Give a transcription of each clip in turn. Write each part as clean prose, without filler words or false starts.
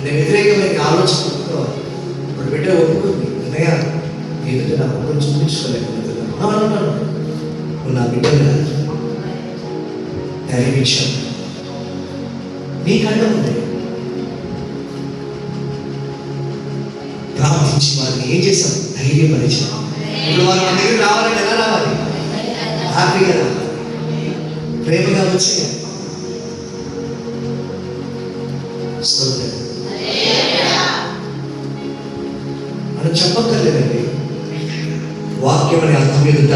నేను వ్యతిరేకమైన ఆలోచన ఒప్పుకోవాలి. ఇప్పుడు బిడ్డ ఒప్పుకుంది, అన్నయ్య ఎదుట నా ముఖం చూపించుకోలేకపోతున్నాను. నువ్వు నా బిడ్డగా ధైర్యం నీ కళ్ళ ఉంది. ప్రార్థించి వారిని ఏం చేశాం? ధైర్యం పరిచాం. ఇప్పుడు వారు మన దగ్గర రావాలంటే ఎలా రావాలి? హ్యాపీగా రావాలి, ప్రేమగా వచ్చి మనం చెప్పక్కర్లేదండి. వాక్యం అనే అర్థం ఎదుట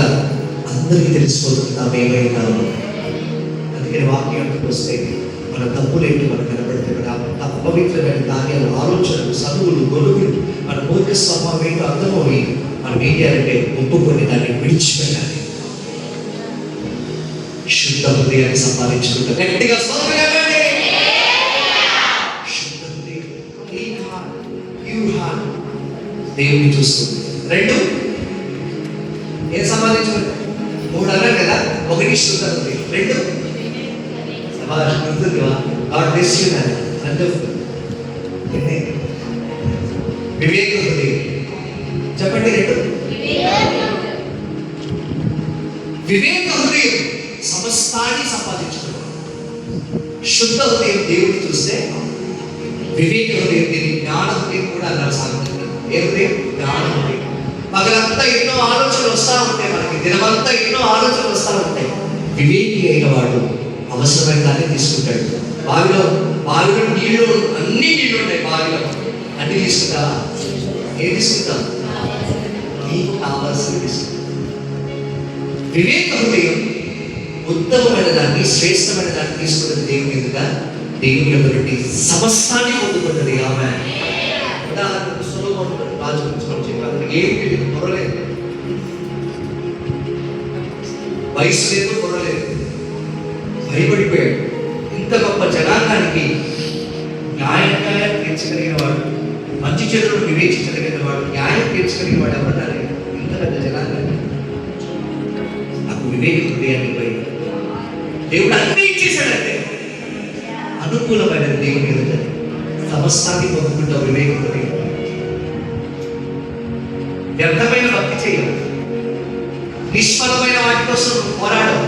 అందరికీ తెలిసిపోతుంది తాము ఏమైనాము. అందుకని వాక్యానికి వస్తే మన తప్పులేంటి మనకు కనబడితే మన అపవిత్రమైన కార్యాలు, ఆలోచనలు, చదువులు, గొలుగులు, మన మూర్ఖ స్వభావం ఏంటో అర్థమవుయి మనం ఏం చేయాలంటే ఒప్పుకొని దాన్ని విడిచిపెట్టాలి. శుద్ధ హృదయాన్ని సంపాదించుకుంటాం. గట్టిగా దేవుని చూస్తుంది. 2 ఏం సంపాదించుకుంటాం? 3 అన్నారు కదా. 1 శుద్ధ హృదయం, 2 వివేక హృదయం. చెప్పండి 2. వివేక హృదయం సమస్తాన్ని సంపాదించుకున్నాం. శుద్ధ హృదయం దేవుడిని చూస్తే, వివేక హృదయం దీన్ని జ్ఞాన హృదయం కూడా అన్నారు. సాగుతుంది ఏ హృదయం? జ్ఞాన హృదయం. పగలంతా ఎన్నో ఆలోచనలు వస్తూ ఉంటాయి, మనకి దినమంతా ఎన్నో ఆలోచనలు వస్తూ ఉంటాయి. వివేకి అయిన వాడు అవసరమైన దాన్ని తీసుకుంటాడు. బావిలో నీళ్ళు, అన్ని నీళ్ళు ఉంటాయి బావిలో, అన్ని తీసుకుంటావా? ఏం తీసుకుంటాం? నీకు కావాల్సింది తీసుకుంటాం. వివేక హృదయం ఉత్తమమైన దాన్ని, శ్రేష్టమైన దాన్ని తీసుకున్నది దేవుని ఎదుగా, దేవుని యొక్క నుండి సమస్తాన్ని పొందుకుంటుంది. ఆమె ఉదాహరణకు సొలొమోను రాజు గురించి మనం చెప్పాలి. ఏం తెలియదు, పొరలేదు, వయసు లేదు, పొరలేదు, భయపడిపోయాడు. ఇంత గొప్ప జనాంగానికి న్యాయంగా తీర్చగలిగిన వాడు, మంచి చెడులను వివేచించగలిగిన వాడు, న్యాయం తీర్చగలిగిన వాడు ఎవరు? ఇంత పెద్ద జనాంగాన్ని నాకు వివేక హృదయాన్ని పోయి దేవుడు అన్నీ ఇచ్చేసాడంటే అనుకూలమైన దేవుని ఎదుట సమస్తాన్ని పొందుకుంటావు. వివేక హృదయం. వ్యర్థమైన భక్తి చేయవు, నిష్ఫలమైన వాటి కోసం పోరాడవు.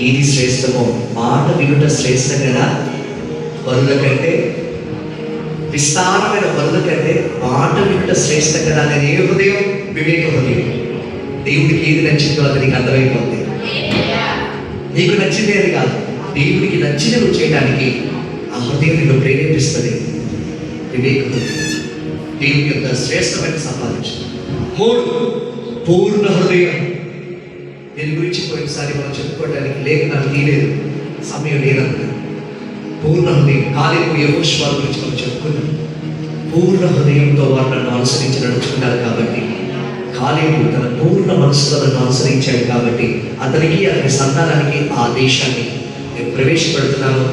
ఏది శ్రేష్టమో మాట వినుట శ్రేష్టం కదా. బరుల కంటే, విస్తారమైన బరుల కంటే మాట వినుట శ్రేష్టం కదా అనేది ఏ హృదయం? వివేక హృదయం. దేవుడికి ఏది నచ్చిందో అది నీకు అర్థమైపోతుంది. నీకు నచ్చింది అది కాదు, దేవుడికి నచ్చినవి చేయడానికి ఆ హృదయం నిన్ను ప్రేరేపిస్తుంది. వివేక హృదయం దేవుని యొక్క శ్రేష్టమైన సంపాదించు. 3 పూర్ణ హృదయం. దీని గురించి పోయినసారి మనం చెప్పుకోవడానికి లేఖనాలు తీయలేదు, సమయం లేదన్నా. పూర్ణ హృదయం. కాలేబు యెహోషువ గురించి మనం చెప్పుకున్నాం. పూర్ణ హృదయంతో వారు నన్ను అనుసరించి నడుచుకున్నారు కాబట్టి, కాలేబు తన పూర్ణ మనసుతో నన్ను అనుసరించాడు కాబట్టి అతనికి, అతని సంతానానికి ఆ దేశాన్ని నేను ప్రవేశపెడుతున్నాను,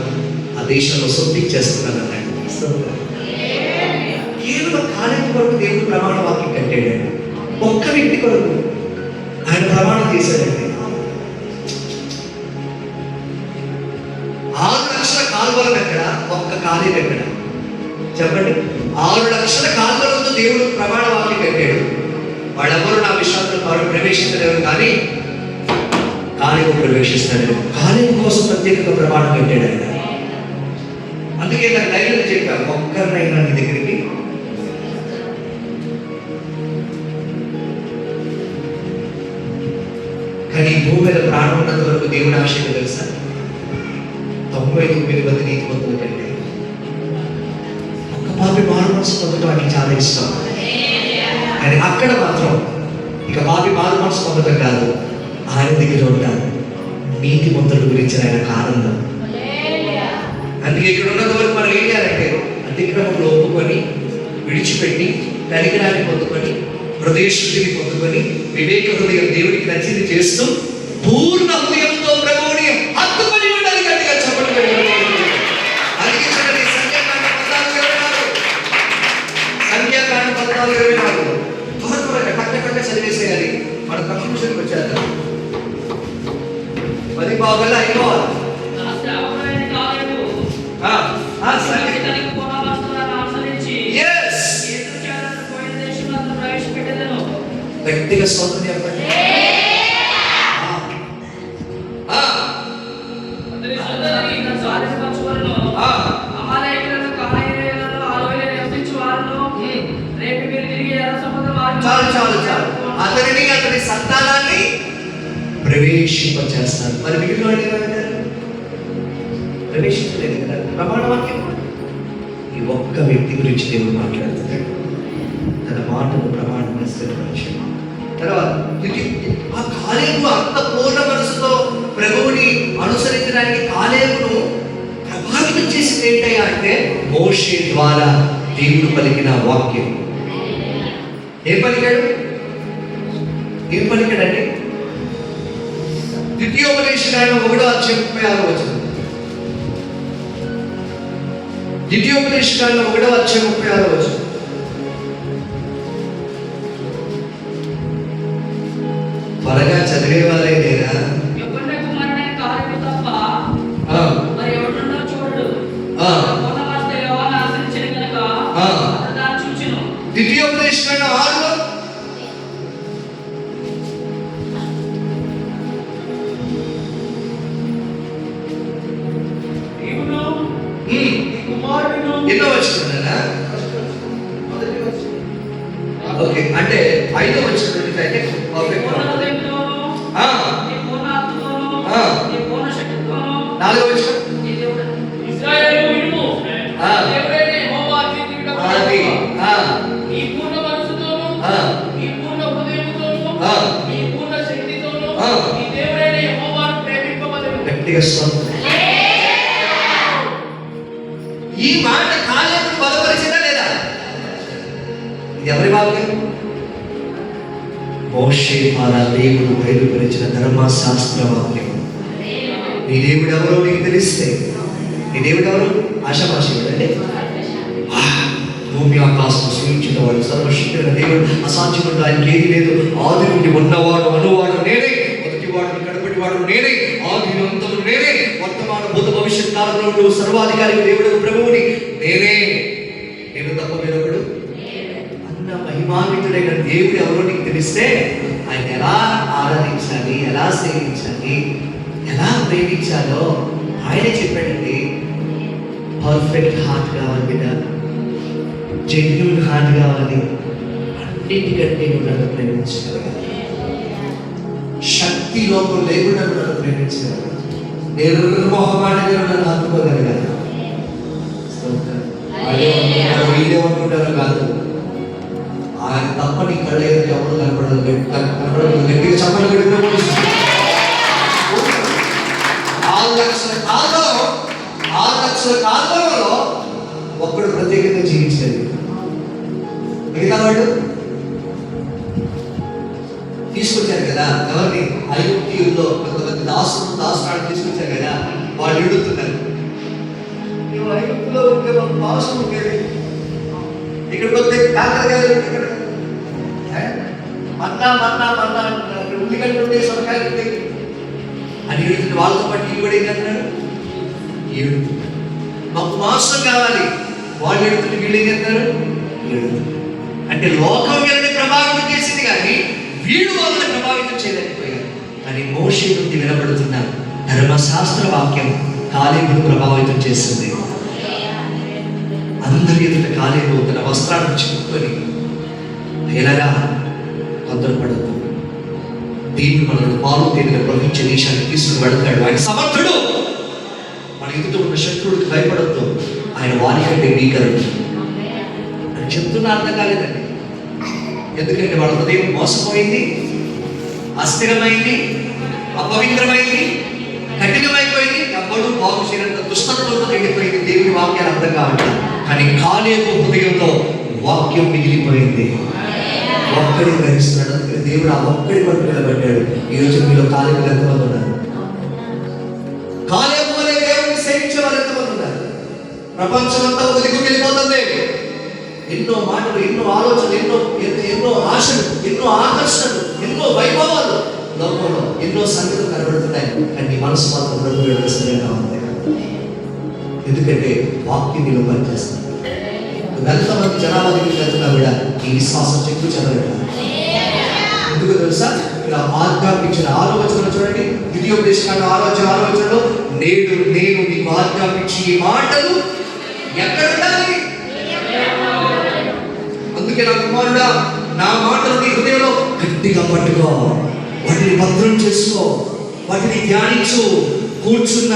ఆ దేశంలో సొంతించేస్తున్నాను అన్నాడు. కేవలం కాలేబు కొరకు దేవుడు ప్రమాణ వాక్యం కట్టాడు. ఒక్క వ్యక్తి కొరకు ఆయన ప్రమాణం చేశాడండి. 6 లక్షల కాల్వలు ఎక్కడ? ఒక్క కాలేబు ఎక్కడ? చెప్పండి. 6 లక్షల కాల్వలతో దేవుడు ప్రమాణ వాక్యం కట్టాడు. వాళ్ళెవరు నా విశ్వాసంలో వాడు ప్రవేశించలేరు, కానీ కాలేబు ప్రవేశిస్తాడు. కాలేబు కోసం ప్రత్యేకంగా ప్రమాణం కట్టాడు ఆయన. అందుకే నాకు ధైర్యం చెప్పాను, ఒక్కరినైనా నీ దగ్గరికి కానీ భూమి మీద ప్రాణం ఉన్నంత వరకు దేవుడు ఆశయం తెలుసా? 99 మంది నీతిమంతుల కంటే ఒక్క పాపి మారు మనసు పొందడం ఆయనకి చాలా ఇష్టం. ఆయన అక్కడ మాత్రం ఇక పాపి మారు మనసు పొందడం కాదు, ఆయన దగ్గర ఉంటారు నీతిమంతుల గురించి ఆయనకు ఆనందం. అందుకే ఇక్కడ ఉన్నంత వరకు మనం ఏం చేయాలంటే అతిక్రమంలో ఒప్పుకొని, విడిచిపెట్టి, కనికరాన్ని పొందుకొని, హృదయ శుద్ధిని పొందుకొని, వివేక హృదయం దేవుడికి నచ్చింది చేస్తూ పూర్ణ హృదయంతో ప్రభువుని హత్తుకొని ఉండాలి. గట్టిగా చెప్పండి. సంఖ్యాకాండం 14:24 త్వరగా కట్ట చదివేసేయాలి. మన కన్ఫ్యూషన్కి వచ్చారు. 10 భాగాలు అయిపోవాలి. గట్టిగా స్తోత్రం చెప్పండి. చాలు అతనిని అతని సంతానాన్ని ప్రవేశింపచేస్తారు. మరి మిగిలిన వాడు ఏమంటారు? ప్రవేశించలేదు కదా. ప్రమాణ వాక్యం ఈ ఒక్క వ్యక్తి గురించి దేవుడు మాట్లాడుతున్నాడు. తన మాటను ప్రమాణంగా స్థిరపరిచాడు. తర్వాత ఆ కాలేబు అంత పూర్ణ మనసుతో ప్రభువుని అనుసరించడానికి కాలేబును ప్రభావితం చేసింది ఏంటయ్యా అంటే మోషే ద్వారా దేవుడు పలికిన వాక్యం. ఏం పలికాడండి? ద్వితీయోపదేశకాండం 1:36. ద్వితీయోపదేశకాండం 1:36. త్వరగా చదివేవారే లేరా? ద్వితీయోపదేశకాండం 6లో ఎన్నో వచ్చిందా? ఓకే, అంటే 5వ వచ్చినట్టు అయితే పర్ఫెక్ట్. 4వ వచ్చిన గట్టిగా ఈ మాట కాలేబును బలపరిచిందా లేదా? ఇది ఎవరి వాక్యం? మోషే ద్వారా దేవుడు బయలుపరిచిన ధర్మశాస్త్ర వాక్యం. నీ దేవుడు ఎవరో నీకు తెలిస్తే, నీ దేవుడు ఎవరు? ఆశామాషికుడు అండి. భూమి ఆకాశం సృష్టించిన వాడు, సర్వశక్తుడైన దేవుడు, అసాధ్యముడు ఆయనకి ఏది లేదు. ఆది నుండి ఉన్నవాడు, అనువాడు నేనే, మొదటివాడు కడపటివాడు నేనే, ఆది అంతము నేనే, వర్తమాన భూత భవిష్యత్ కాలంలో సర్వాధికారి దేవుడు ప్రభువుని నేనే, నేను తప్ప వేరొకడు అన్న మహిమాన్వితుడైన దేవుడు ఎవరో నీకు తెలిస్తే ఆయన ఎలా ఆరాధించాలి, ఎలా సేవించాలి, ఎలా ప్రేమించాలో ఆయన చెప్పాడండి. పర్ఫెక్ట్ హార్ట్ కావాలి బిడ్డ, జెన్యూన్ హార్ట్ కావాలి. అన్నిటికంటే నన్ను ప్రేమించగలగాలి. శక్తి లోపం లేకుండా నన్ను ప్రేమించగలగాలి. నిర్మోహమాటంగా నన్ను హత్తుకోగలగాలి. వీడేమనుకుంటారో కాదు, ఆయన తప్ప నీ కళ్ళ ఎవరు కనపడదు. గట్టిగా చెప్పలు గడిపిన 6 లక్షల కాలంలో ఒక్కడు ప్రత్యేకంగా జీవించలేదు. మిగతా వాడు తీసుకొచ్చారు కదా ఎవరిని? ఐగుప్తీయుల్లో కొంతమంది దాసునాడు తీసుకొచ్చారు కదా, వాళ్ళు ఎడుతున్నారు. నువ్వు ఐగుప్తులో ఉంటే మాకు మాంసం ఉండేది, ఇక్కడికి వస్తే కాకరకాయలు, ఇక్కడ మన్నా అంటున్నారు, ఉల్లిగడ్డలు ఉంటే సొరకాయలు ఉంటాయి అని ఎడుతుంది. వాళ్ళతో పాటు ఇల్లు కూడా ఏంటంటున్నాడు? ఏడుతుంది. మాకు మాంసం కావాలి. వాళ్ళు ఎడుతుంటే వీళ్ళు ఏం చేస్తారు? ఏడుతుంది. అంటే లోకం వీళ్ళని ప్రభావితం చేసింది కానీ వీడు వాళ్ళని ప్రభావితం చేయలేకపోయారు. కానీ మోషే నుండి వినబడుతున్న ధర్మశాస్త్ర వాక్యం కాలేబును ప్రభావితం చేస్తుంది. అందరి ఎదుట కాలేబు తన వస్త్రాలను చిక్కుకొని ఎలాగా తొందరపడదు, దేవుడు మనల్ని పాలు తేలిన ప్రవహించే దేశాన్ని తీసుకుని వెళతాడు. ఆయన సమర్థుడు. మన ఎదుట ఉన్న శత్రుడికి భయపడద్దు, ఆయన వారి కంటే భీకరుడు అని చెప్తున్నా. అర్థం కాలేదండి. ఎందుకంటే వాళ్ళ హృదయం మోసపోయింది, అస్థిరమైంది, అపవిత్రమైంది, కఠినమైపోయింది. ఎవ్వడూ బాగు చేయనంత దుష్టత్వంతో నిండిపోయింది. దేవుని వాక్యాలు అర్థం కావట్లేదు. కానీ కాలేబు హృదయంలో వాక్యం మిగిలిపోయింది. ఒక్కడి గ్రహిస్తున్నాడు. అందుకని దేవుడు ఆ ఒక్కడి పట్టు నిలబడ్డాడు. ఈరోజు మీలో కాలేబు ఎంతమంది ఉన్నారు? కాలేబు వలె దేవుడిని సేవించే వారు ఎంతమంది ఉన్నారు? ప్రపంచం అంతా ఒక దిక్కు వెళ్ళిపోతుంది. ఎన్నో మాటలు, ఎన్నో ఆలోచనలు, ఎన్నో ఆశలు, ఎన్నో ఆకర్షణలు, ఎన్నో వైభవాలు లోకంలో ఎన్నో సంగతులు కనబడుతున్నాయి. కానీ మనసు మాత్రం బ్రతుకుగా ఉంది. ఎందుకంటే వాక్యం నీలో పనిచేస్తుంది. ఎంతమంది జనాభా దగ్గరికి వెళ్తున్నా కూడా ఈ విశ్వాసం చెక్కు చెదరట. ఎందుకు తెలుసా? ఇలా ఆజ్ఞాపించిన 6వ వచనం చూడండి, ద్వితీయోపదేశకాండం 6వ వచనంలో, నేడు నేను మీకు ఆజ్ఞాపించి ఈ మాటలు ఎక్కడ ఉండాలి? అందుకే నా కుమారుడా, నా మాటలు నీ హృదయంలో గట్టిగా పట్టుకో, వాటిని భద్రం చేసుకో, వాటిని ధ్యానించు. కూర్చున్న,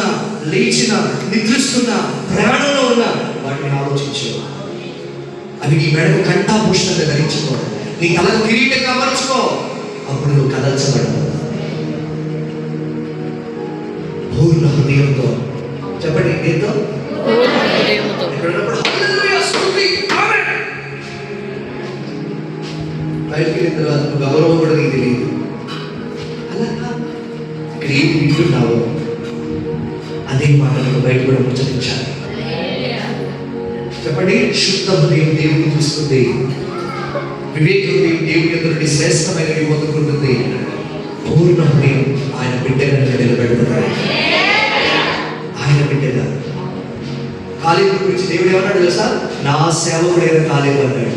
లేచిన, నిద్రిస్తున్న, ప్రయాణంలో ఉన్న వాటిని ఆలోచించు. అవి నీ మెడకు కంఠాభూషణంగా ధరించుకో, నీ తలకు కిరీటంగా అమర్చుకో. అప్పుడు నువ్వు కదల్చబడవు. పూర్ణ హృదయంతో చెప్పండి, ఏంటో? బయటికి వెళ్ళిన తర్వాత నువ్వు గౌరవం కూడా నీకు తెలియదు. అలా ఇక్కడ ఏది వింటున్నావో అదే మాటలు బయట కూడా ముచ్చటించాలి. చెప్పండి, శుద్ధ హృదయం దేవుని చూస్తుంది, వివేక హృదయం దేవుని ఎదుటి శ్రేష్టమైనవి పొందుకుంటుంది, పూర్ణ హృదయం ఆయన బిడ్డగా నిలబెడుతుంది. ఆయన బిడ్డగా కాలేబు గురించి దేవుడు ఏమన్నాడు తెలుసా? నా సేవకుడైన కాలేబు అన్నాడు.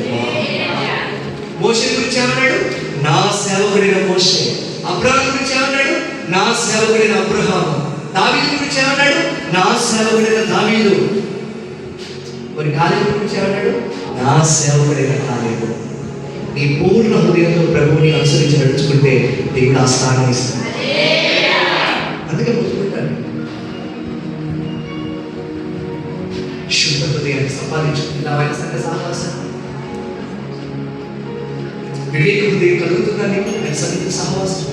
మోషే గురించి ఏమన్నాడు? నా సేవకుడైన మోషే. అబ్రహాము గురించి ఏమన్నాడు? నా సేవకుడైన అబ్రహాము. దావీదు గురించి ఏమన్నాడు? నా సేవకుడైన దావీదు. మరి కాలేబు గురించి ఏమన్నాడు? నా సేవకుడైన కాలేబు. నీ పూర్ణ హృదయంతో ప్రభువుని అనుసరించి నడుచుకుంటే దేవుడు ఆ స్థానం ఇస్తాడు. అందుకే గుర్తుకుంటాను, శుద్ధ హృదయాన్ని సంపాదించుకుంటే ఆయన సంగ సహవాసం, వివేక హృదయం కలుగుతుందా నీకు? ఆయన సన్నిధి సహవాసం.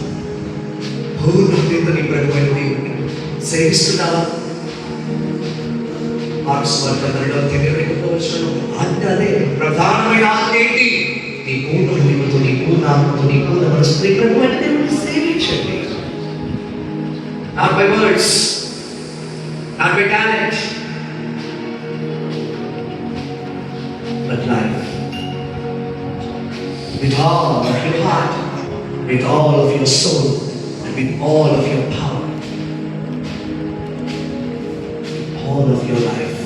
పూర్ణ హృదయంతో నీ ప్రభువైన దేవుడిని సేవిస్తున్నావా? మార్క్స్ 1:22 అంటే అదే ప్రధానమైన ఆజ్ఞ ఏంటి? నీ పూర్ణ హృదయంతో, నీ పూర్ణ ఆత్మతో, నీ పూర్ణ మనసుతో నీ ప్రభువైన దేవుడిని సేవించండి. Not by words, not by talent, but life. With all of your heart, with all of your soul, and with all of your power, all of your life.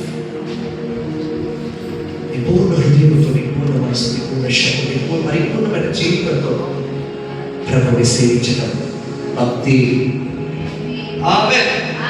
నీ పూర్ణ హృదయంతో, నీ పూర్ణ మనసు, నీ పూర్ణ శక్తి, నీ పూర్ణ పరిపూర్ణమైన జీవితంతో ప్రభువుని సేవించడం భక్తి. ఆమేన్.